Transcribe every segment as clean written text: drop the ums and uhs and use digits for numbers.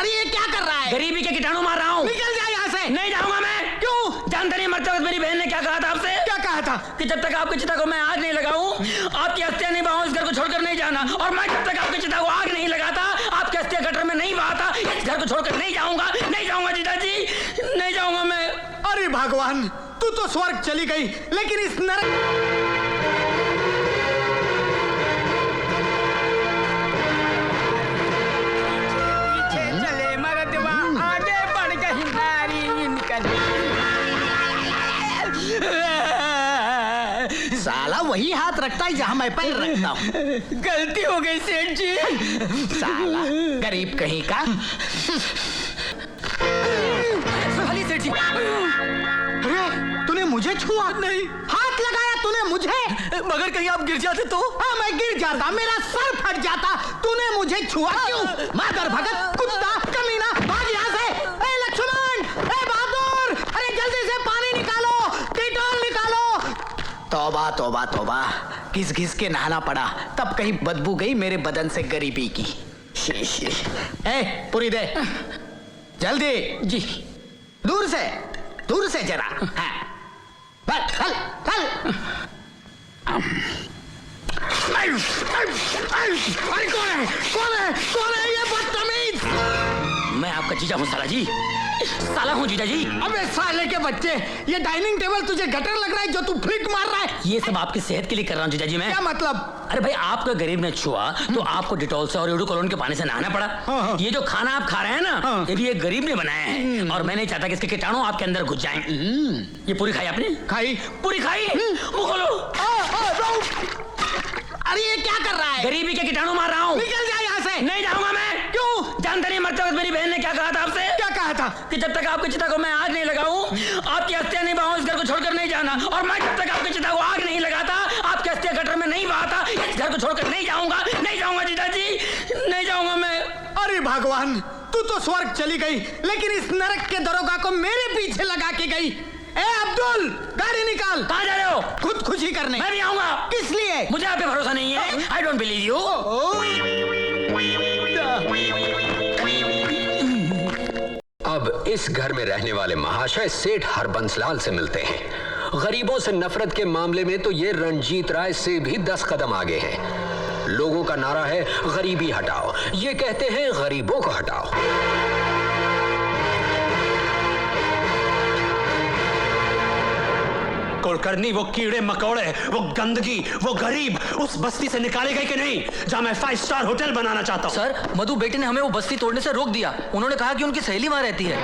अरे ये क्या कर रहा है? गरीबी के कीटाणु मार रहा हूँ। निकल जा यहाँ से। नहीं जाऊंगा मैं। क्यों? जानते नहीं मरते वक्त मेरी बहन ने क्या कहा था आपसे? क्या कहा था? कि जब तक आपकी चिता को मैं आग नहीं लगाऊं, आपकी अस्थियां नहीं बहाऊं, इस घर को छोड़कर नहीं जाना। और मैं जब तक आपकी चिता को आग नहीं लगाता, आपकी अस्थियां गटर में नहीं बहाता, इस घर को छोड़कर नहीं जाऊंगा। नहीं जाऊंगा जीजा जी, नहीं जाऊंगा मैं। अरे भगवान, तू तो स्वर्ग चली गई, लेकिन इस नरक साला वही हाथ रखता है जहां मैं पैर रखता हूँ। गलती हो गई सेठ जी। साला गरीब कहीं का। सेठ जी। अरे तूने मुझे छुआ? नहीं। हाथ लगाया तूने मुझे? मगर कहीं आप गिर जाते तो? हाँ मैं गिर जाता, मेरा सर फट जाता। तूने मुझे छुआ क्यों? मादर भगत, कुत्ता, कमीना, भाग यहाँ से। ए लक्ष्मण, ए बहादुर, अरे जल्दी से पानी निकालो, डेटॉल निकालो। तौबा तौबा तौबा, घिस घिस के नहाना पड़ा, तब कहीं बदबू गई मेरे बदन से गरीबी की। शीश। ए पूरी दे जल्दी। जी। दूर से जरा। हाँ। चल चल। अरे कौन है ये बदतमीज? मैं आपका जीजा हूँ साला जी। साला हूँ जीजा जी। अबे साले के बच्चे, ये डाइनिंग टेबल तुझे गटर लग रहा है जो तू फ्लिक मार रहा है? ये सब आपकी सेहत के लिए कर रहा हूँ जीजा जी मैं। क्या मतलब? अरे भाई आपका गरीब ने छुआ तो आपको डिटॉल से और एडुकोलोन के पानी से नहाना पड़ा। हाँ। ये जो खाना आप खा रहे हैं ना, हाँ। ये भी एक गरीब ने बनाया है और मैं नहीं चाहता कि इसके कीटाणु आपके अंदर घुस जाएं। ये पूरी खाई आपने? खाई। पूरी खाई? मुंह खोलो। अरे ये क्या कर रहा है? गरीबी के कीटाणु मार रहा हूँ। निकल जा यहाँ से। नहीं जाऊंगा मैं। क्यों? जानते नहीं मरते वक्त मेरी बहन ने क्या कहा था आपसे? क्या कहा था? कि जब तक आपकी चिता को मैं आग नहीं लगाऊं, आपकी अस्थियां नहीं बहाऊं, इस घर को छोड़कर नहीं जाना। और मैं जब तक आपकी चिता को आग नहीं लगाता, आपकी अस्थियां गटर में नहीं बहाता, इस घर को छोड़कर नहीं जाऊंगा। नहीं जाऊंगा जीजा जी, नहीं जाऊंगा मैं। अरे भगवान, तू तो स्वर्ग चली गई, लेकिन इस नरक के दरोगा को मेरे पीछे लगा के गई। ए अब्दुल, गाड़ी निकाल। कहाँ जा रहे हो? खुद खुशी करने। मैं भी आऊंगा। किस लिए? मुझे आप पे भरोसा नहीं है। I don't believe you. अब इस घर में रहने वाले महाशय सेठ हरबंसलाल से मिलते हैं। गरीबों से नफरत के मामले में तो ये रणजीत राय से भी 10 कदम आगे हैं। लोगों का नारा है गरीबी हटाओ, ये कहते हैं गरीबों को हटाओ। कुलकर्णी, वो कीड़े मकोड़े, वो गंदगी, वो गरीब उस बस्ती से निकाले गए कि नहीं जहां मैं 5 स्टार होटल बनाना चाहता हूं? सर, मधु बेटे ने हमें वो बस्ती तोड़ने से रोक दिया। उन्होंने कहा कि उनकी सहेली वहां रहती है।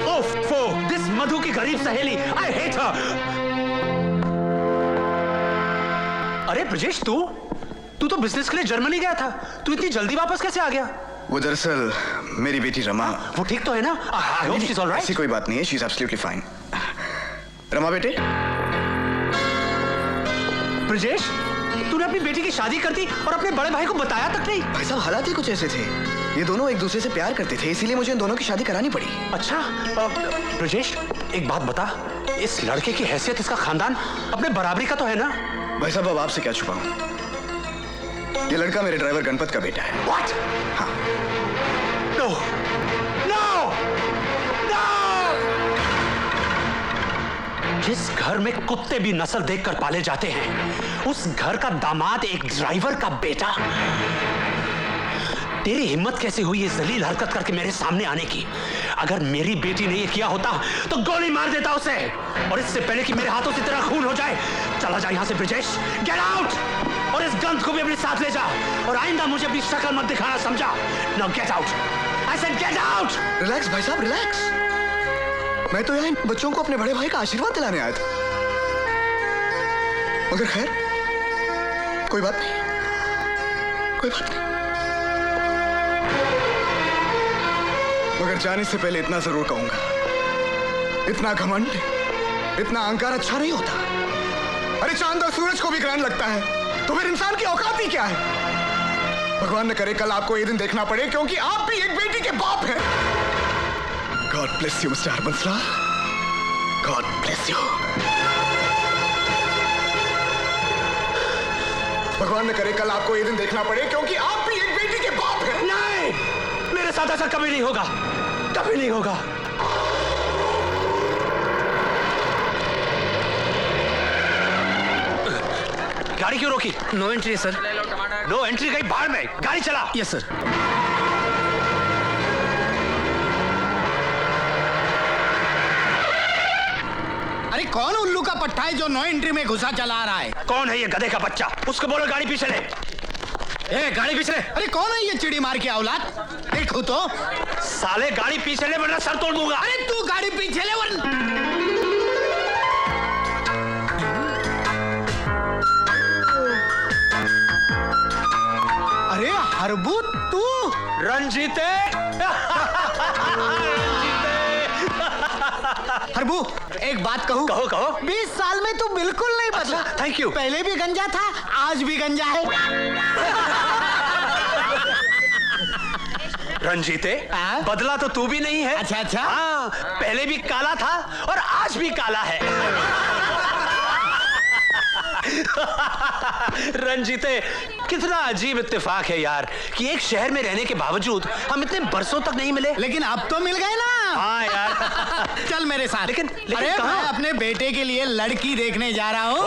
ओफो, दिस मधु की गरीब सहेली, आई हेट हर। अरे ब्रजेश, तू तो बिजनेस के लिए जर्मनी गया था, तू इतनी जल्दी वापस कैसे आ गया? वो दरअसल मेरी बेटी रमा। वो ठीक तो है ना? I hope she is alright. ऐसी कोई बात नहीं है, she is absolutely fine. Rama बेटे। ब्रजेश, तूने अपनी बेटी की शादी कर दी और अपने बड़े भाई को बताया तक नहीं? भाई साहब, हालात ही कुछ ऐसे थे, ये दोनों एक दूसरे से प्यार करते थे, इसीलिए मुझे इन दोनों की शादी करानी पड़ी। अच्छा ब्रजेश, एक बात बता, इस लड़के की हैसियत, इसका खानदान अपने बराबरी का तो है ना? भाई साहब, अब आपसे क्या छुपाऊं, ये लड़का मेरे ड्राइवर गणपत का बेटा है। What? हाँ। No! No! No! जिस घर में कुत्ते भी नस्ल देखकर पाले जाते हैं, उस घर का दामाद एक ड्राइवर का बेटा। तेरी हिम्मत कैसे हुई ये जलील हरकत करके मेरे सामने आने की? अगर मेरी बेटी ने ये किया होता तो गोली मार देता उसे, और इससे पहले कि मेरे हाथों से तेरा खून हो जाए। चला जा यहां से ब्रजेश, गेट आउट। और इस गंध को भी अपने साथ ले जा, और आइंदा मुझे अपनी शक्ल मत दिखाना, समझा? Now get out. I said get out. Relax भाई साहब, रिलैक्स। मैं तो यहाँ इन बच्चों को अपने बड़े भाई का आशीर्वाद दिलाने आया था, मगर खैर कोई बात नहीं, कोई बात नहीं। मगर जाने से पहले इतना जरूर कहूंगा, इतना घमंड, इतना अहंकार अच्छा नहीं होता। अरे चांद और सूरज को भी ग्रहण लगता है, तो फिर इंसान की औकात ही क्या है? भगवान न करे कल आपको ये दिन देखना पड़े, क्योंकि आप भी एक बेटी के बाप हैं। God bless you, Mr. हरबंसलाल। God bless you. भगवान न करे कल आपको ये दिन देखना पड़े, क्योंकि आप भी एक बेटी के बाप हैं। नहीं, मेरे साथ ऐसा कभी नहीं होगा, कभी नहीं होगा। गाड़ी क्यों रोकी? नो एंट्री है सर। नो एंट्री कहीं बाहर में, गाड़ी चला। Yes sir. अरे कौन उल्लू का पट्टा है जो नो एंट्री में घुसा चला रहा है? कौन है ये गधे का बच्चा? उसको बोलो गाड़ी पीछे ले। ए, गाड़ी पीछे ले। अरे कौन है ये चिड़ी मार के औलाद? देखो तो। साले गाड़ी पीछे ले वरना सर तोड़ दूंगा। अरे तू गाड़ी पीछे ले वरना। अरे हरबू तू। रंजीते। हरबू एक बात कहूँ? कहो कहो। 20 साल में तू बिल्कुल नहीं बदला। Thank you. पहले भी गंजा था, आज भी गंजा है। रंजीते, हाँ? बदला तो तू भी नहीं है। अच्छा अच्छा। हाँ, पहले भी काला था और आज भी काला है। रंजीते, कितना अजीब इत्तेफाक है यार कि एक शहर में रहने के बावजूद हम इतने बरसों तक नहीं मिले। लेकिन अब तो मिल गए ना। हाँ यार। चल मेरे साथ। लेकिन अरे कहाँ? मैं अपने बेटे के लिए लड़की देखने जा रहा हूँ।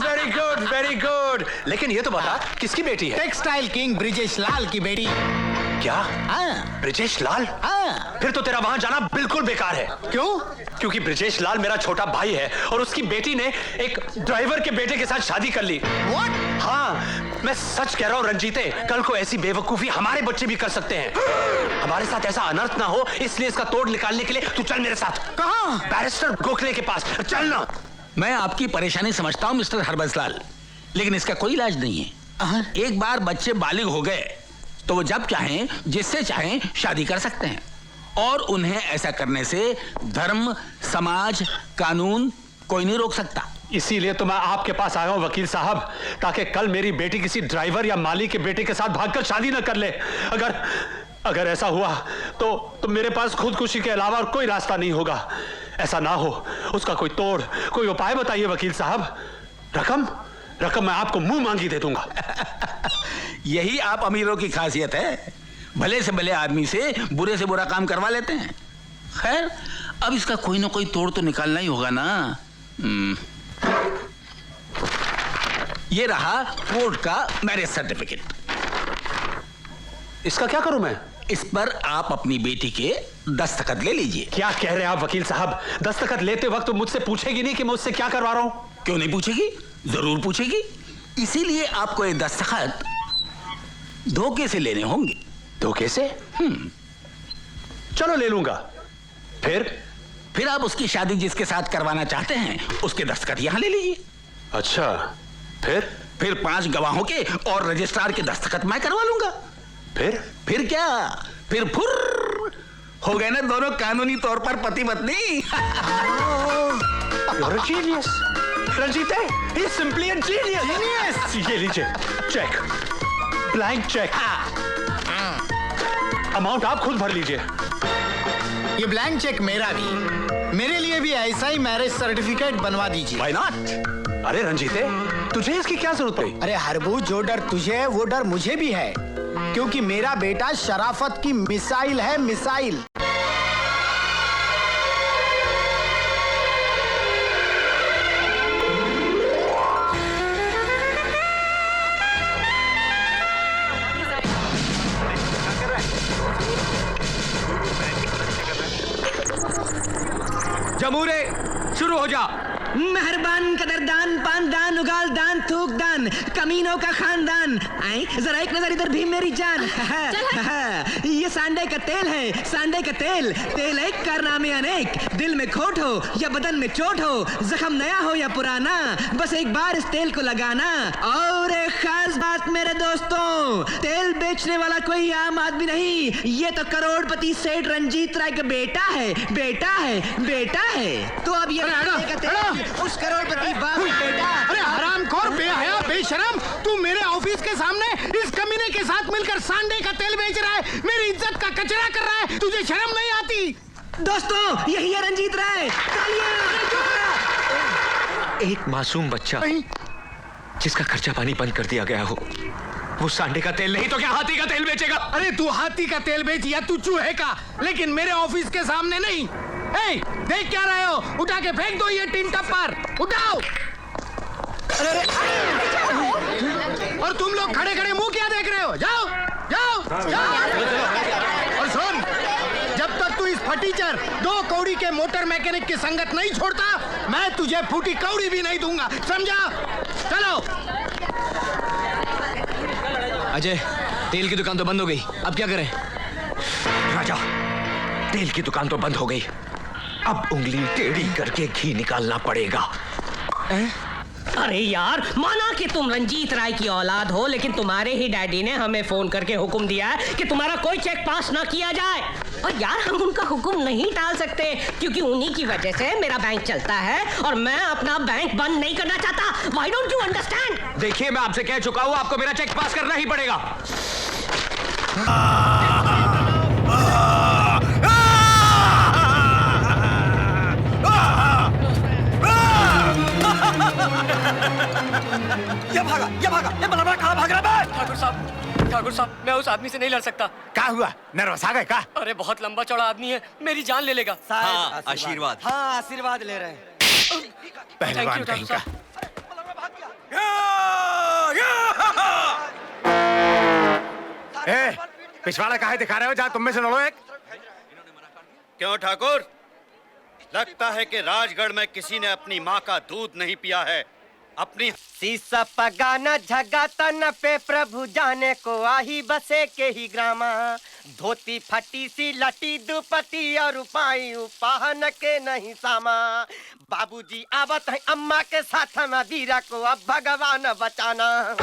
Very good very good. लेकिन ये तो बता, किसकी बेटी है? टेक्सटाइल किंग ब्रिजेश लाल की बेटी। क्या? हाँ ब्रिजेश लाल? हाँ। फिर तो तेरा वहां जाना बिल्कुल बेकार है। क्यों? क्योंकि ब्रिजेश लाल मेरा छोटा भाई है और उसकी बेटी ने एक ड्राइवर के बेटे के साथ शादी कर ली। What? हाँ, मैं सच कह रहा हूँ रंजीते, कल को ऐसी बेवकूफी हमारे बच्चे भी कर सकते हैं। हमारे साथ ऐसा अनर्थ ना हो, इसलिए इसका तोड़ निकालने के लिए तू चल मेरे साथ। कहाँ? बैरिस्टर गोखले के पास चल ना। मैं आपकी परेशानी समझता हूँ मिस्टर हरबंसलाल, लेकिन इसका कोई इलाज नहीं है। एक बार बच्चे बालिग हो गए तो वो जब चाहें जिससे चाहें शादी कर सकते हैं, और उन्हें ऐसा करने से धर्म, समाज, कानून कोई नहीं रोक सकता। इसीलिए तो मैं आपके पास आया हूं वकील साहब, ताकि कल मेरी बेटी किसी ड्राइवर या माली के बेटे के साथ भागकर शादी न कर ले। अगर ऐसा हुआ तो मेरे पास खुदकुशी के अलावा और कोई रास्ता नहीं होगा। ऐसा ना हो, उसका कोई तोड़, कोई उपाय बताइए वकील साहब। रकम मैं आपको मुंह मांगी दे दूंगा। यही आप अमीरों की खासियत है, भले से भले आदमी से बुरे से बुरा काम करवा लेते हैं। खैर, अब इसका कोई ना कोई तोड़ तो निकालना ही होगा ना। ये रहा कोर्ट का मैरिज सर्टिफिकेट। इसका क्या करूं मैं? इस पर आप अपनी बेटी के दस्तखत ले लीजिए। क्या कह रहे हैं आप वकील साहब? दस्तखत लेते वक्त मुझसे पूछेगी नहीं कि मैं उससे क्या करवा रहा हूं? क्यों नहीं पूछेगी? जरूर पूछेगी। इसीलिए आपको ये दस्तखत धोखे से लेने होंगे। धोखे से? चलो ले लूंगा। फिर आप उसकी शादी जिसके साथ करवाना चाहते हैं उसके दस्तखत यहां ले लीजिए। अच्छा, फिर 5 गवाहों के और रजिस्ट्रार के दस्तखत मैं करवा लूंगा। फिर क्या? फिर फुर्र हो गए ना दोनों कानूनी तौर पर पति पत्नी। You're a genius, रंजीते, he's simply a genius. ये लीजिए चेक, ब्लैंक चेक। अमाउंट आप खुद भर लीजिए। ये ब्लैंक चेक मेरा भी, मेरे लिए भी ऐसा ही मैरिज सर्टिफिकेट बनवा दीजिए। Why not? अरे रंजीते, तुझे इसकी क्या जरूरत पड़ी? अरे हरबू, जो डर तुझे है वो डर मुझे भी है, क्योंकि मेरा बेटा शराफत की मिसाइल है, मिसाइल। जमूरे शुरू हो जा। मेहरबान, कदरदान, पानदान, उगाल दान, थूक दान, कमीनों का खानदान। आई जरा एक नजर इधर भी मेरी जान। ये सांडे का तेल है, सांडे का तेल। तेल एक कारनामे अनेक, दिल में खोट हो या बदन में चोट हो, जख्म नया हो या पुराना, बस एक बार इस तेल को लगाना। और एक खास बात मेरे दोस्तों, तेल बेचने वाला कोई आम आदमी नहीं, ये तो करोड़पति सेठ रंजीत राय का बेटा है, बेटा है, बेटा है। तो अब ये तेल उस करोड़पति बाप का बेटा। अरे हरामखोर, बेहया, बेशरम, तू मेरे ऑफिस के सामने इस कमीने के साथ मिलकर सांडे का तेल बेच रहा है, मेरी इज्जत का कचरा कर रहा है, तुझे शर्म नहीं आती? दोस्तों, यही है रंजीत राय। एक मासूम बच्चा जिसका खर्चा पानी बंद कर दिया गया हो, वो सांडे का तेल नहीं तो क्या हाथी का तेल बेचेगा? अरे तू हाथी का तेल बेच या तू चूहे का, लेकिन मेरे ऑफिस के सामने नहीं। ए, देख क्या रहे हो? उठा के फेंक दो ये टिन टप्पर, उठाओ। अरे और तुम लोग खड़े खड़े मुंह क्या देख रहे हो? जाओ जाओ जाओ। और सुन, जब तक तू इस फटीचर 2 कौड़ी के मोटर मैकेनिक की संगत नहीं छोड़ता, मैं तुझे फूटी कौड़ी भी नहीं दूंगा, समझा? चलो। अजय, तेल की दुकान तो बंद हो गई, अब क्या करें? राजा, तेल की दुकान तो बंद हो गई, अब उंगली टेढ़ी करके घी निकालना पड़ेगा। अरे यार, माना कि तुम रंजीत राय की औलाद हो, लेकिन तुम्हारे ही डैडी ने हमें फोन करके हुक्म दिया है कि तुम्हारा कोई चेक पास ना किया जाए। और यार, हम उनका हुक्म नहीं टाल सकते, क्योंकि उन्हीं की वजह से मेरा बैंक चलता है और मैं अपना बैंक बंद नहीं करना चाहता। Why don't you understand? देखिए, मैं आपसे कह चुका हूं, आपको मेरा चेक पास करना ही पड़ेगा। ये भागा, ये बड़ा कहाँ भाग रहा है? ठाकुर साहब, मैं उस आदमी से नहीं लड़ सकता। क्या हुआ? नर्वस आ गए क्या? अरे बहुत लंबा चौड़ा आदमी है, मेरी जान ले लेगा। हाँ, आशीर्वाद। हाँ, आशीर्वाद ले रहे हैं। पहलवान कहीं का। ए, पिछवाड़ा काहे दिखा रहे हो? जा तुम में से लड़ो एक। क्यों ठाकुर, लगता है कि राजगढ़ में किसी ने अपनी माँ का दूध नहीं पिया है। अपनी सीसा पगाना झगाता न पे प्रभु जाने को आही बसे के ही ग्रामा, धोती फटी सी लटी दुपटी और उपाई उपाहन के नहीं सामा। बाबूजी आवत है अम्मा के साथ में वीरा को अब भगवान बचाना। हम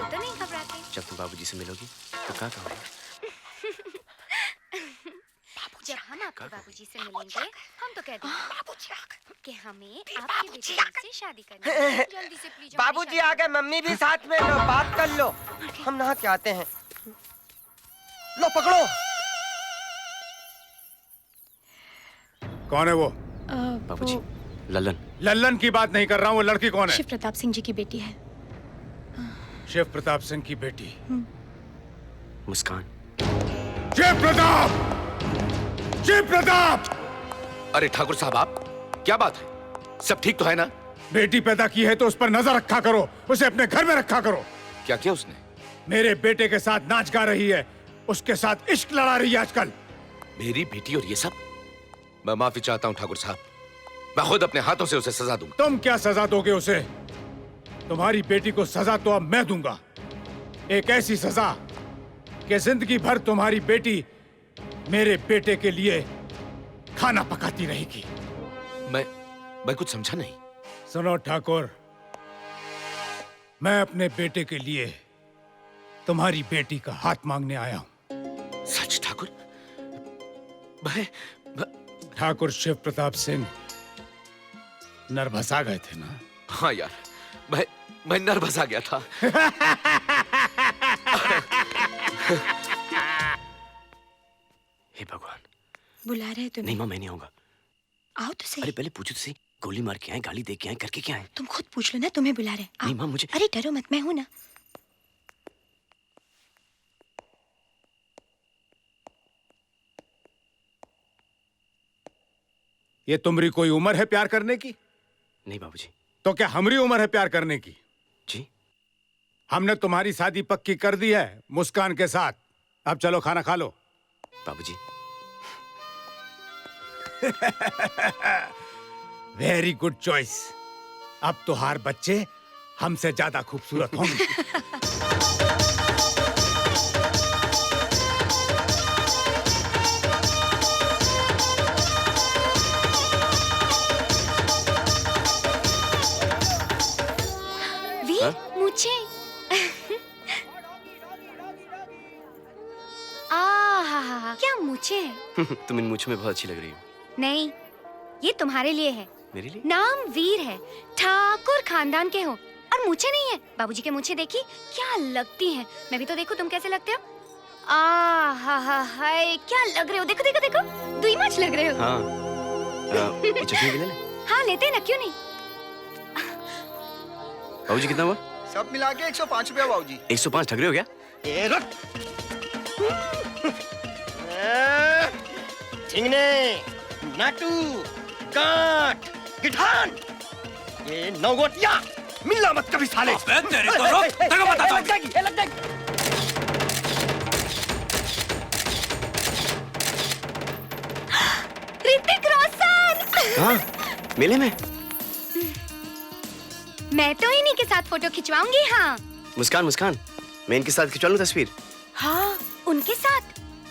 तो नहीं घबराते। जब तुम बाबूजी से मिलोगी तो क्या कहोगे? जब हम आपके बाबूजी से मिलेंगे, हम तो कह देंगे कि हमें आपके बेटे से शादी करनी है। जल्दी से प्लीज। बाबूजी आ गए, मम्मी भी साथ में, लो बात कर लो। हम नहा के आते हैं। लो पकड़ो। कौन है वो? बाबूजी, लल्लन। लल्लन की बात नहीं कर रहा हूँ, वो लड़की कौन है? शिव प्रताप सिंह जी की बेटी है। शिव प्रताप सिंह की बेटी? मुस्कान। शिव प्रताप! शिव प्रताप! अरे ठाकुर साहब, आप क्या बात है? सब ठीक तो है ना? बेटी पैदा की है तो उस पर नजर रखा करो, उसे अपने घर में रखा करो। क्या किया उसने? मेरे बेटे के साथ नाच गा रही है, उसके साथ इश्क लड़ा रही है आजकल। मेरी बेटी और ये सब? मैं माफी चाहता हूँ ठाकुर साहब, मैं खुद अपने हाथों से उसे सजा दूंगा। तुम क्या सजा दोगे उसे? तुम्हारी बेटी को सजा तो अब मैं दूंगा, एक ऐसी सजा कि जिंदगी भर तुम्हारी बेटी मेरे बेटे के लिए खाना पकाती रहेगी। मैं कुछ समझा नहीं। सुनो ठाकुर, मैं अपने बेटे के लिए तुम्हारी बेटी का हाथ मांगने आया हूं। सच ठाकुर? ठाकुर शिव प्रताप सिंह नर्वस आ गए थे ना? हाँ यार, मैं नर्वस आ गया था। हे भगवान। बुला रहे तुम्हें? नहीं माँ, मैं नहीं आऊंगा। आओ तो सही। अरे पहले पूछो तो सही, गोली मार के आए, गाली दे के आए, करके क्या आए? तुम खुद पूछ लो ना, तुम्हें बुला रहे। नहीं माँ, मुझे। अरे डरो मत, मैं हूं ना। ये तुम्हारी कोई उम्र है प्यार करने की? नहीं बाबूजी। तो क्या हमारी उम्र है प्यार करने की? जी। हमने तुम्हारी शादी पक्की कर दी है मुस्कान के साथ, अब चलो खाना खा लो। बाबूजी। Very good choice. अब तो हार बच्चे हमसे ज्यादा खूबसूरत होंगे। मुझे क्या मुझे? तुम इन मुझ में बहुत अच्छी लग रही हो। नहीं, ये तुम्हारे लिए है। मेरे लिए? नाम वीर है, ठाकुर खानदान के हो, और मुझे नहीं है। बाबूजी के मुझे देखी क्या लगती हैं। मैं भी तो देखो तुम कैसे लगते हो। हाय क्या लग रहे हो, देखो देखो देखो, दुई मच लग रहे हो। हाँ। ये चटनी भी ले ले। हाँ लेते हैं ना, क्यों नहीं। बाबूजी कितना हुआ? सब मिला के 105 रुपया बाबूजी। 105 ठगरे हो गया? ए रुक। ठिंगने, नाटू, गांठ, गिठान, ये नौगोटिया, मिलना मत कभी साले। तेरे तो रुक, तेरे को बताता हूँ। लग जाएगी, लग जाएगी। ऋतिक रोशन। हाँ, मेले में। मैं तो इन्हीं के साथ फोटो खिंचवाऊंगी। हाँ मुस्कान, मुस्कान, मैं इनके साथ खिंचवा लूं तस्वीर? हाँ, उनके साथ।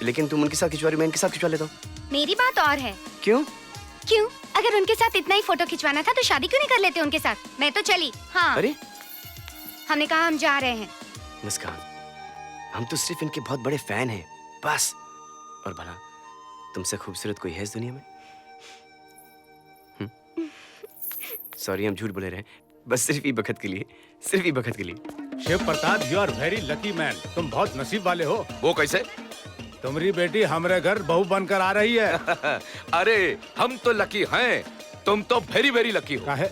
लेकिन तुम उनके साथ खिंचवा रही, मैं इनके साथ खिंचवा लेता हूँ। मेरी बात और है। क्यों? क्यों? अगर उनके साथ इतना ही फोटो खिंचवाना था तो शादी क्यों नहीं कर लेते उनके साथ? मैं तो चली। हाँ। अरे हमने कहा हम जा रहे हैं। मुस्कान, हम तो सिर्फ इनके बहुत बड़े फैन हैं, बस। और भला तुमसे खूबसूरत कोई है इस दुनिया में? सॉरी, हम झूठ बोले रहे, बस सिर्फ ही बखत के लिए, सिर्फ ही बखत के लिए। Shiv Pratap, you are very lucky man. तुम बहुत नसीब वाले हो। वो कैसे? तुम्हारी बेटी हमारे घर बहू बनकर आ रही है। अरे हम तो लकी हैं, तुम तो वेरी वेरी लकी हो। काहे?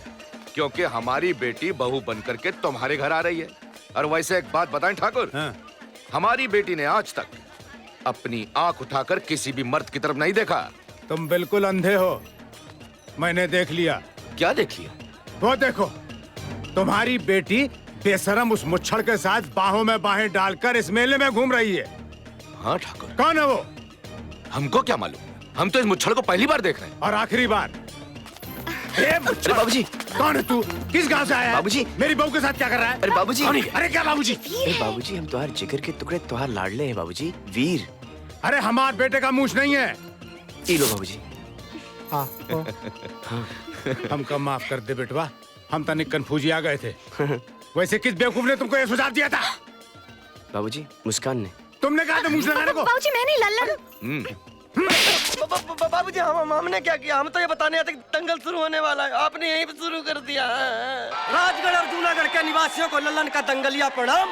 क्योंकि हमारी बेटी बहू बनकर के तुम्हारे घर आ रही है। और वैसे एक बात बताएं ठाकुर, हाँ। हमारी बेटी ने आज तक अपनी आंख उठाकर किसी भी मर्द की तरफ नहीं देखा। तुम बिल्कुल अंधे हो, मैंने देख लिया। क्या देख लिया? वो देखो, तुम्हारी बेटी बेशरम उस मुच्छड़ के साथ बाहों में बाहें डालकर इस मेले में घूम रही है। हाँ ठाकुर। कौन है वो? हमको क्या मालूम, हम तो इस मुच्छड़ को पहली बार देख रहे हैं। और आखिरी बार। अरे बाबूजी, कौन है तू? किस गांव से आया है? बाबूजी, मेरी बहू के साथ क्या कर रहा है? अरे बाबूजी, अरे क्या बाबूजी? अरे बाबूजी, हम तुम्हारे जिगर के टुकड़े, तुम्हारे लाडले हैं बाबूजी, वीर। अरे हमारे बेटे का मूछ नहीं है। ई लो बाबूजी। हाँ। हमको माफ कर दे बेटवा, हम तनिक कंफ्यूजी आ गए थे। वैसे किस बेवकूफ ने तुमको ये सुझाव दिया था? बाबूजी, मुस्कान ने। तुमने कहा था मूछ लगाने को? बाबूजी मैं नहीं, लल्लन। बाबूजी हमने क्या किया? हम तो ये बताने आते कि दंगल शुरू होने वाला है, आपने यहीं पे शुरू कर दिया। राजगढ़ और जूनागढ़ के निवासियों को लल्लन का दंगलिया प्रणाम।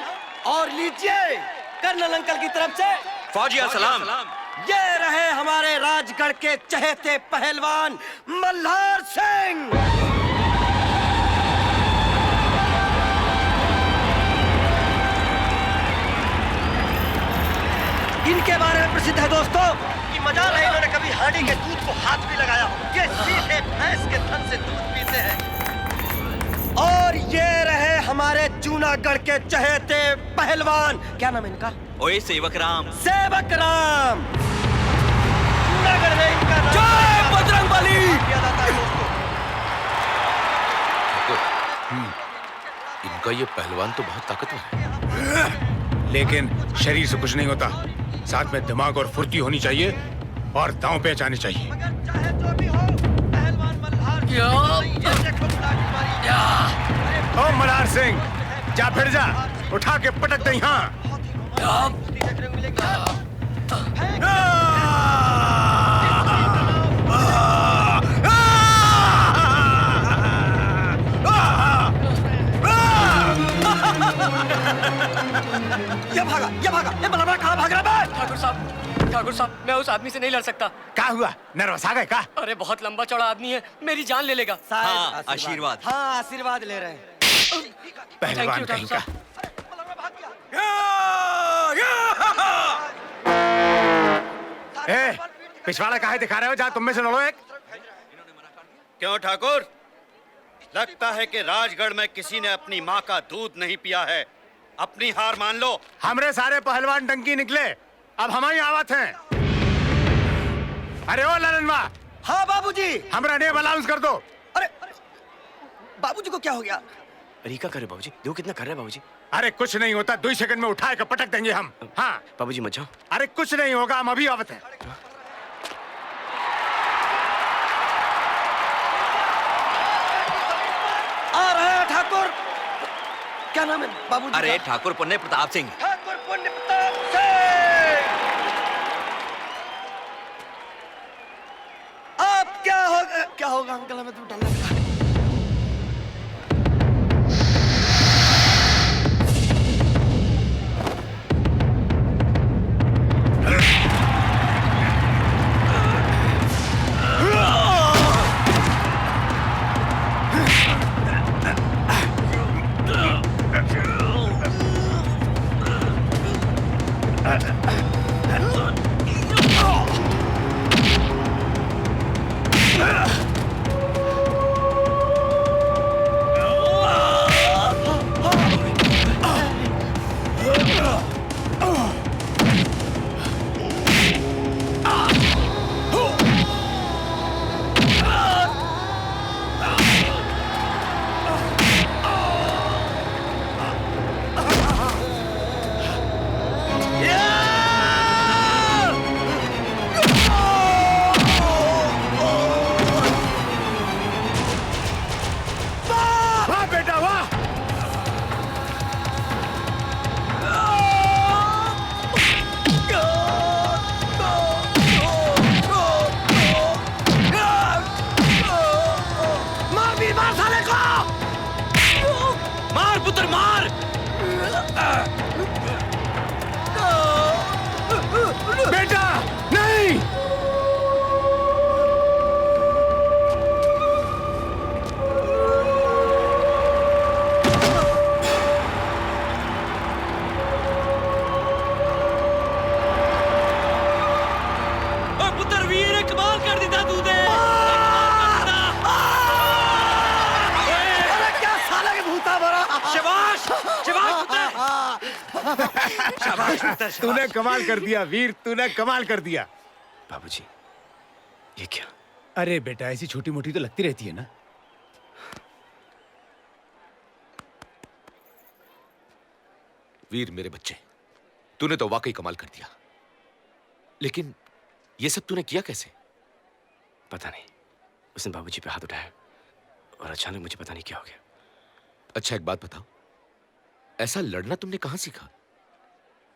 और लीजिए कर्नल अंकल की तरफ से फौजी सलाम। ये रहे हमारे राजगढ़ के चहेते पहलवान मल्हार सिंह। इनके बारे में प्रसिद्ध है दोस्तों कि मजाल है इन्होंने कभी हांडी के दूध को हाथ भी लगाया। ये सीधे भैंस के थन से दूध पीते हैं। और ये रहे हमारे जूनागढ़ के चहेते पहलवान, क्या नाम है इनका? ओए सेवक राम। सेवक राम। जूनागढ़ में इनका नाम जय बजरंगबली। किया जाता है दोस्तों। इनका ये पहलवान तो बहुत ताकतवर है। लेकिन शरीर से कुछ नहीं होता, साथ में दिमाग और फुर्ती होनी चाहिए और दांव पे जानी चाहिए। चाहे जो भी हो, पहलवान मल्हार ओ मल्हार सिंह, जा फिर जा, उठा के पटक दे यहाँ। ये भागा, ये बलबड़ा कहाँ भाग रहा है? ठाकुर साहब, मैं उस आदमी से नहीं लड़ सकता। क्या हुआ? नर्वस आ गए का? अरे बहुत लंबा चौड़ा आदमी है, मेरी जान ले लेगा। हाँ, आशीर्वाद। हाँ, आशीर्वाद ले रहे हैं। पहलवान कहीं का। ए, पिछवाड़ा काहे दिखा रहे हो? जा तुम में से लड़ो एक। क्यों ठाकुर, लगता है कि राजगढ़ में किसी ने अपनी माँ का दूध नहीं पिया है। अपनी हार मान लो। हमरे सारे पहलवान डंकी निकले, अब हमारी आवत है। अरे ओ ललनवा। हाँ बाबूजी। हमरा नेम अनाउंस कर दो। अरे बाबूजी को क्या हो गया? अरे क्या कर रहे बाबूजी? देखो कितना कर रहे हैं बाबूजी। अरे कुछ नहीं होता, 2 सेकंड में उठा के पटक देंगे हम। हाँ बाबूजी मत जाओ। अरे कुछ नहीं होगा, हम अभी आवत हैं। आ रहे हैं ठाकुर। क्या नाम है बाबूजी? अरे ठाकुर पुण्य प्रताप सिंह। ठाकुर पुण्य प्रताप सिंह। अब क्या होगा अंकल? हमें तो डर लग रहा है। वाह बेटा वाह। मार वीर, मार साले को! मार पुत्र मार! बेटा नहीं। पुत्र वीर कमाल कर दिता तूने। क्या साला के भूता भरा। शाबाश शाबाश पुत्र। शाबाश पुत्र। तूने कमाल कर दिया वीर, तूने कमाल कर दिया। बाबूजी, ये क्या? अरे बेटा, ऐसी छोटी मोटी तो लगती रहती है ना। वीर मेरे बच्चे, तूने तो वाकई कमाल कर दिया, लेकिन ये सब तूने किया कैसे? पता नहीं, उसने बाबूजी पे हाथ उठाया और अचानक मुझे पता नहीं क्या हो गया। अच्छा एक बात बताओ, ऐसा लड़ना तुमने कहां सीखा?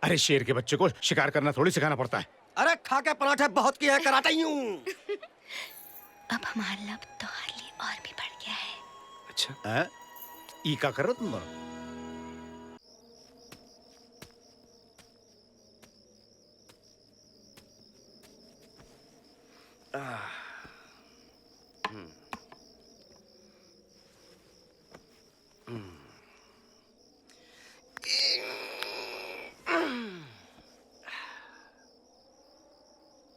अरे शेर के बच्चे को शिकार करना थोड़ी सिखाना पड़ता है। अरे खा के पराठे बहुत किया है, कराता ही हूँ। अब हमारा लब तो हाली और भी बढ़ गया है। अच्छा, ई का कर रहे हो तुम दोनों? आह,